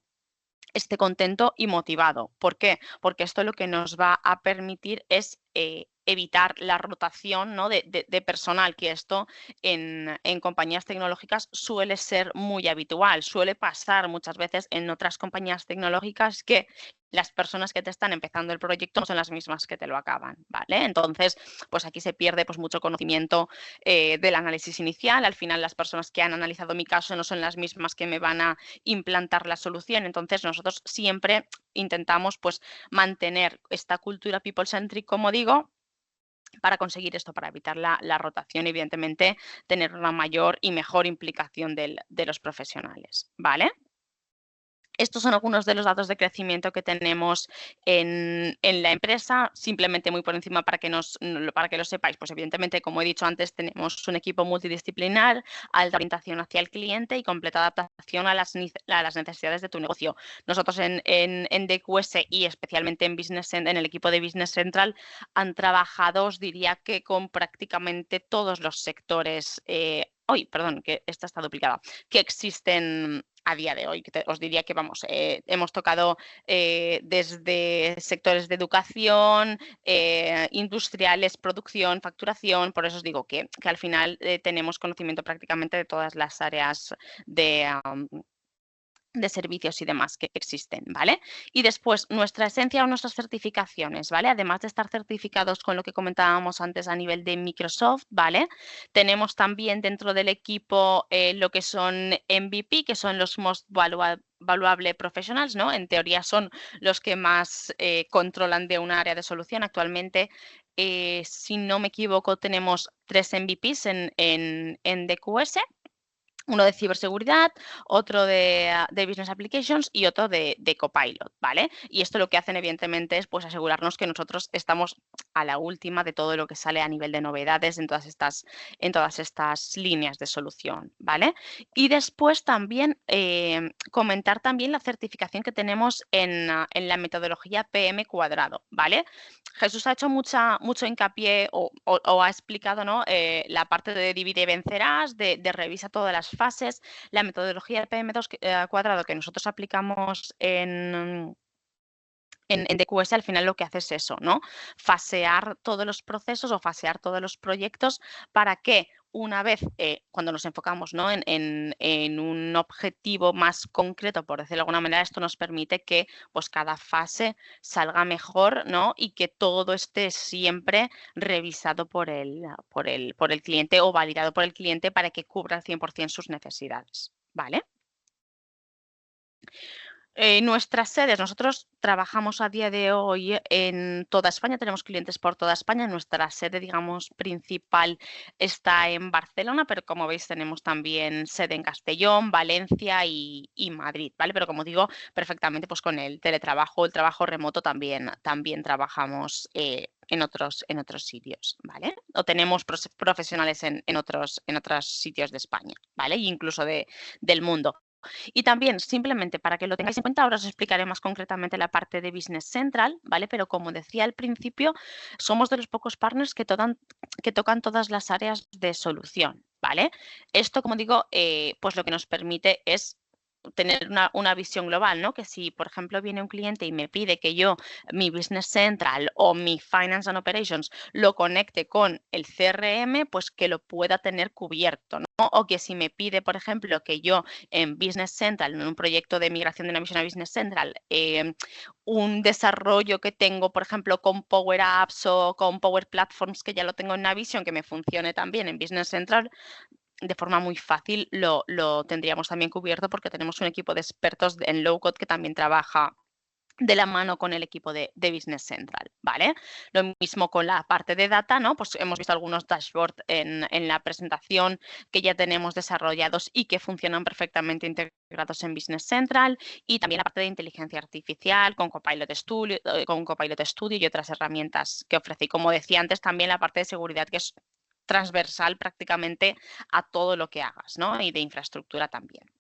esté contento y motivado. ¿Por qué? Porque esto lo que nos va a permitir es evitar la rotación, ¿no? de personal, que esto en compañías tecnológicas suele ser muy habitual, suele pasar muchas veces en otras compañías tecnológicas que las personas que te están empezando el proyecto no son las mismas que te lo acaban, ¿vale? Entonces, pues aquí se pierde pues mucho conocimiento del análisis inicial. Al final, las personas que han analizado mi caso no son las mismas que me van a implantar la solución. Entonces, nosotros siempre intentamos pues mantener esta cultura people-centric, como digo, para conseguir esto, para evitar la rotación y, evidentemente, tener una mayor y mejor implicación de los profesionales, ¿vale? Estos son algunos de los datos de crecimiento que tenemos en la empresa, simplemente muy por encima para que lo sepáis. Pues evidentemente, como he dicho antes, tenemos un equipo multidisciplinar, alta orientación hacia el cliente y completa adaptación a las necesidades de tu negocio. Nosotros en DQS y especialmente en el equipo de Business Central han trabajado, os diría que con prácticamente todos los sectores. Perdón, que esta está duplicada, que existen a día de hoy. Os diría que hemos tocado desde sectores de educación, industriales, producción, facturación. Por eso os digo que al final tenemos conocimiento prácticamente de todas las áreas de servicios y demás que existen, ¿vale? Y después, nuestra esencia o nuestras certificaciones, ¿vale? Además de estar certificados con lo que comentábamos antes a nivel de Microsoft, ¿vale? Tenemos también dentro del equipo lo que son MVP, que son los Most Valuable Professionals, ¿no? En teoría son los que más controlan de un área de solución. Actualmente, si no me equivoco, tenemos 3 MVPs en DQS. Uno de ciberseguridad, otro de Business Applications y otro de Copilot, ¿vale? Y esto lo que hacen, evidentemente, es pues asegurarnos que nosotros estamos a la última de todo lo que sale a nivel de novedades en todas estas líneas de solución, ¿vale? Y después también comentar también la certificación que tenemos en la metodología PM cuadrado, ¿vale? Jesús ha hecho mucho hincapié o ha explicado, ¿no? La parte de divide y vencerás, de revisa todas las fases. La metodología PM2 cuadrado que nosotros aplicamos en DQS, al final lo que hace es eso, ¿no? Fasear todos los procesos o fasear todos los proyectos para que una vez, cuando nos enfocamos, ¿no? en un objetivo más concreto, por decirlo de alguna manera, esto nos permite que pues, cada fase salga mejor, ¿no? Y que todo esté siempre revisado por el cliente o validado por el cliente para que cubra al 100% sus necesidades, ¿vale? Nuestras sedes, nosotros trabajamos a día de hoy en toda España, tenemos clientes por toda España. Nuestra sede, digamos, principal está en Barcelona, pero como veis tenemos también sede en Castellón, Valencia y Madrid, ¿vale? Pero como digo, perfectamente pues con el teletrabajo, el trabajo remoto también trabajamos en otros sitios, ¿vale? O tenemos profesionales en otros sitios de España, ¿vale? E incluso del mundo. Y también, simplemente para que lo tengáis en cuenta, ahora os explicaré más concretamente la parte de Business Central, ¿vale? Pero como decía al principio, somos de los pocos partners que tocan todas las áreas de solución, ¿vale? Esto, como digo, pues lo que nos permite es tener una visión global, ¿no? Que si, por ejemplo, viene un cliente y me pide que yo mi Business Central o mi Finance and Operations lo conecte con el CRM, pues que lo pueda tener cubierto, ¿no? O que si me pide, por ejemplo, que yo en Business Central, en un proyecto de migración de Navision a Business Central, un desarrollo que tengo, por ejemplo, con Power Apps o con Power Platforms, que ya lo tengo en Navision, que me funcione también en Business Central, de forma muy fácil lo tendríamos también cubierto porque tenemos un equipo de expertos en low code que también trabaja de la mano con el equipo de Business Central, ¿vale? Lo mismo con la parte de data, ¿no? Pues hemos visto algunos dashboards en la presentación que ya tenemos desarrollados y que funcionan perfectamente integrados en Business Central, y también la parte de inteligencia artificial con Copilot Studio y otras herramientas que ofrece. Y como decía antes, también la parte de seguridad, que es transversal prácticamente a todo lo que hagas, ¿no? Y de infraestructura también.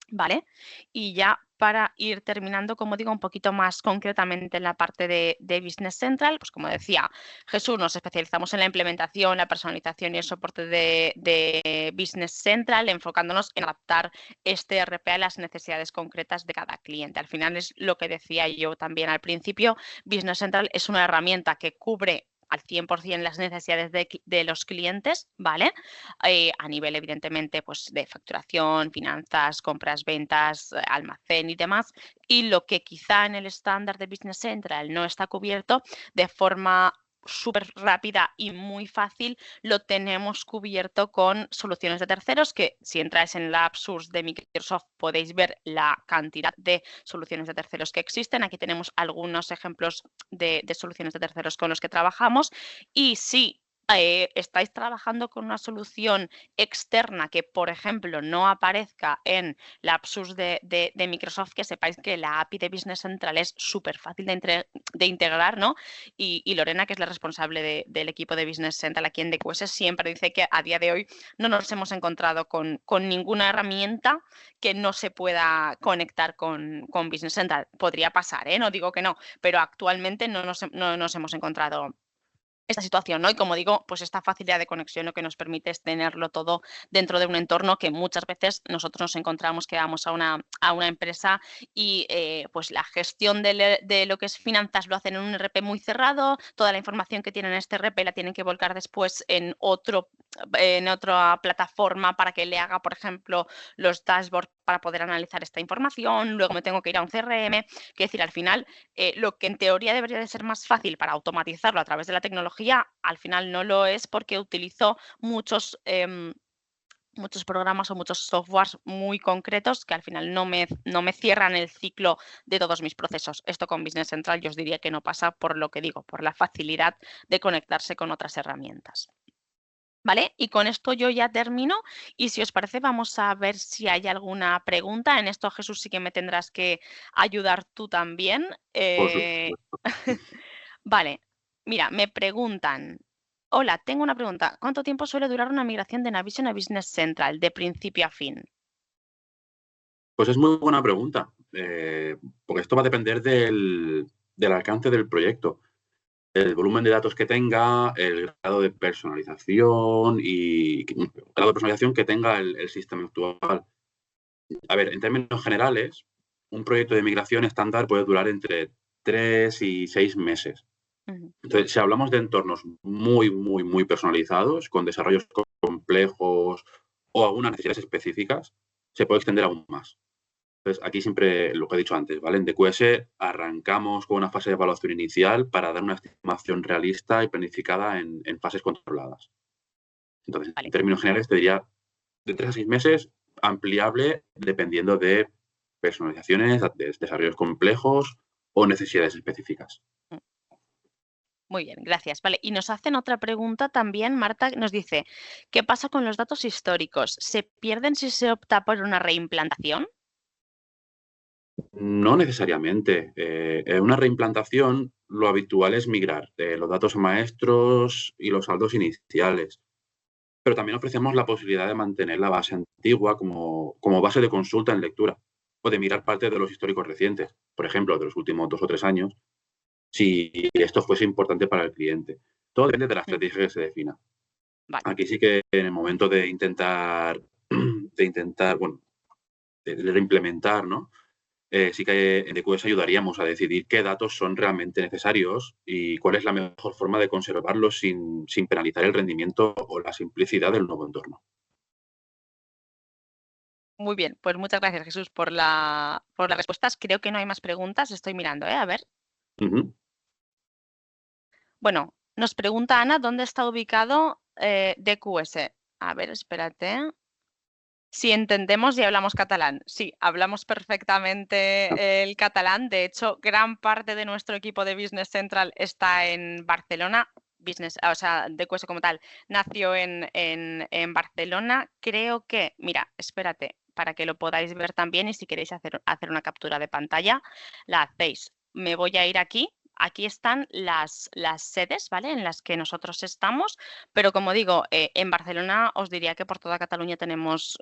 ¿Vale? Y ya para ir terminando, como digo, un poquito más concretamente en la parte de Business Central, pues como decía Jesús, nos especializamos en la implementación, la personalización y el soporte de Business Central, enfocándonos en adaptar este ERP a las necesidades concretas de cada cliente. Al final es lo que decía yo también al principio, Business Central es una herramienta que cubre al 100% las necesidades de los clientes, ¿vale? A nivel, evidentemente, pues de facturación, finanzas, compras, ventas, almacén y demás. Y lo que quizá en el estándar de Business Central no está cubierto de forma súper rápida y muy fácil, lo tenemos cubierto con soluciones de terceros, que si entráis en la App Source de Microsoft podéis ver la cantidad de soluciones de terceros que existen. Aquí tenemos algunos ejemplos de soluciones de terceros con los que trabajamos, y si estáis trabajando con una solución externa que, por ejemplo, no aparezca en la App Source de Microsoft, que sepáis que la API de Business Central es súper fácil de integrar, ¿no? Y Lorena, que es la responsable del equipo de Business Central aquí en DQS, siempre dice que a día de hoy no nos hemos encontrado con ninguna herramienta que no se pueda conectar con Business Central. Podría pasar, no digo que no, pero actualmente no nos hemos encontrado esta situación, ¿no? Y como digo, pues esta facilidad de conexión lo que nos permite es tenerlo todo dentro de un entorno que muchas veces nosotros nos encontramos que vamos a una empresa y pues la gestión de lo que es finanzas lo hacen en un RP muy cerrado, toda la información que tienen en este RP la tienen que volcar después en otra plataforma para que le haga, por ejemplo, los dashboards para poder analizar esta información, luego me tengo que ir a un CRM, que decir, al final lo que en teoría debería de ser más fácil para automatizarlo a través de la tecnología, al final no lo es, porque utilizo muchos programas o muchos softwares muy concretos que al final no me cierran el ciclo de todos mis procesos. Esto con Business Central yo os diría que no pasa, por lo que digo, por la facilidad de conectarse con otras herramientas. ¿Vale? Y con esto yo ya termino, y si os parece vamos a ver si hay alguna pregunta. En esto, Jesús, sí que me tendrás que ayudar tú también. Por supuesto. Vale, mira, me preguntan, hola, tengo una pregunta. ¿Cuánto tiempo suele durar una migración de Navision a Business Central, de principio a fin? Pues es muy buena pregunta, porque esto va a depender del alcance del proyecto, el volumen de datos que tenga, el grado de personalización que tenga el sistema actual. A ver, en términos generales, un proyecto de migración estándar puede durar entre 3 y 6 meses. Ujú. Entonces, si hablamos de entornos muy, muy, muy personalizados, con desarrollos complejos o algunas necesidades específicas, se puede extender aún más. Entonces, aquí siempre lo que he dicho antes, ¿vale? En DQS arrancamos con una fase de evaluación inicial para dar una estimación realista y planificada en fases controladas. Entonces, en Vale. términos generales, te diría de 3 a 6 meses, ampliable dependiendo de personalizaciones, de desarrollos complejos o necesidades específicas. Mm. Muy bien, gracias. Vale, y nos hacen otra pregunta también. Marta nos dice, ¿qué pasa con los datos históricos? ¿Se pierden si se opta por una reimplantación? No necesariamente. En una reimplantación, lo habitual es migrar los datos maestros y los saldos iniciales. Pero también ofrecemos la posibilidad de mantener la base antigua como base de consulta en lectura o de mirar parte de los históricos recientes, por ejemplo, de los últimos 2 o 3 años, si esto fuese importante para el cliente. Todo depende de la Mm. estrategia que se defina. Vale. Aquí sí que en el momento de intentar, bueno, de reimplementar, ¿no? Sí que en DQS ayudaríamos a decidir qué datos son realmente necesarios y cuál es la mejor forma de conservarlos sin penalizar el rendimiento o la simplicidad del nuevo entorno. Muy bien, pues muchas gracias, Jesús, por las respuestas. Creo que no hay más preguntas. Estoy mirando, a ver. Ujú. Bueno, nos pregunta Ana, ¿dónde está ubicado DQS? A ver, espérate. Si entendemos y hablamos catalán. Sí, hablamos perfectamente el catalán. De hecho, gran parte de nuestro equipo de Business Central está en Barcelona. O sea, DQS como tal, nació en Barcelona. Creo que, mira, espérate, para que lo podáis ver también y si queréis hacer una captura de pantalla, la hacéis. Me voy a ir aquí. Aquí están las sedes, ¿vale? En las que nosotros estamos, pero como digo, en Barcelona os diría que por toda Cataluña tenemos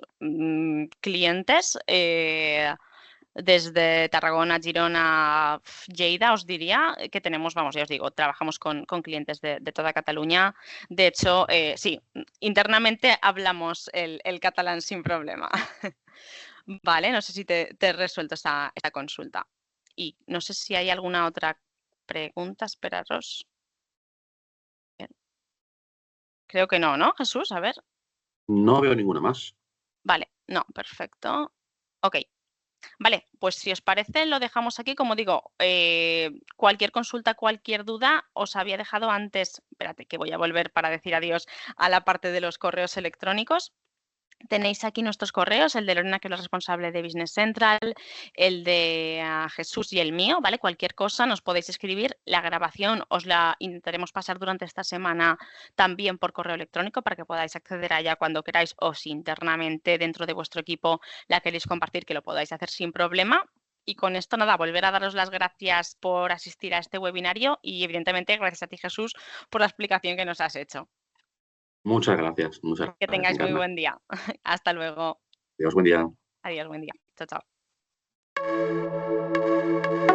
clientes, desde Tarragona, Girona, Lleida, os diría que tenemos, vamos, ya os digo, trabajamos con clientes de toda Cataluña. De hecho, sí, internamente hablamos el catalán sin problema. Vale, no sé si te he resuelto esa consulta. Y no sé si hay alguna otra pregunta, esperaros. Creo que no, ¿no, Jesús? A ver. No veo ninguna más. Vale, no, perfecto. Ok. Vale, pues si os parece, lo dejamos aquí. Como digo, cualquier consulta, cualquier duda, os había dejado antes, espérate, que voy a volver para decir adiós a la parte de los correos electrónicos. Tenéis aquí nuestros correos, el de Lorena, que es la responsable de Business Central, el de Jesús y el mío, ¿vale? Cualquier cosa nos podéis escribir. La grabación os la intentaremos pasar durante esta semana también por correo electrónico para que podáis acceder a ella cuando queráis o si internamente dentro de vuestro equipo la queréis compartir, que lo podáis hacer sin problema. Y con esto, nada, volver a daros las gracias por asistir a este webinario y, evidentemente, gracias a ti, Jesús, por la explicación que nos has hecho. Muchas gracias. Que tengáis muy Encarna. buen día. Hasta luego. Adiós, buen día. Adiós, buen día. Chao, chao.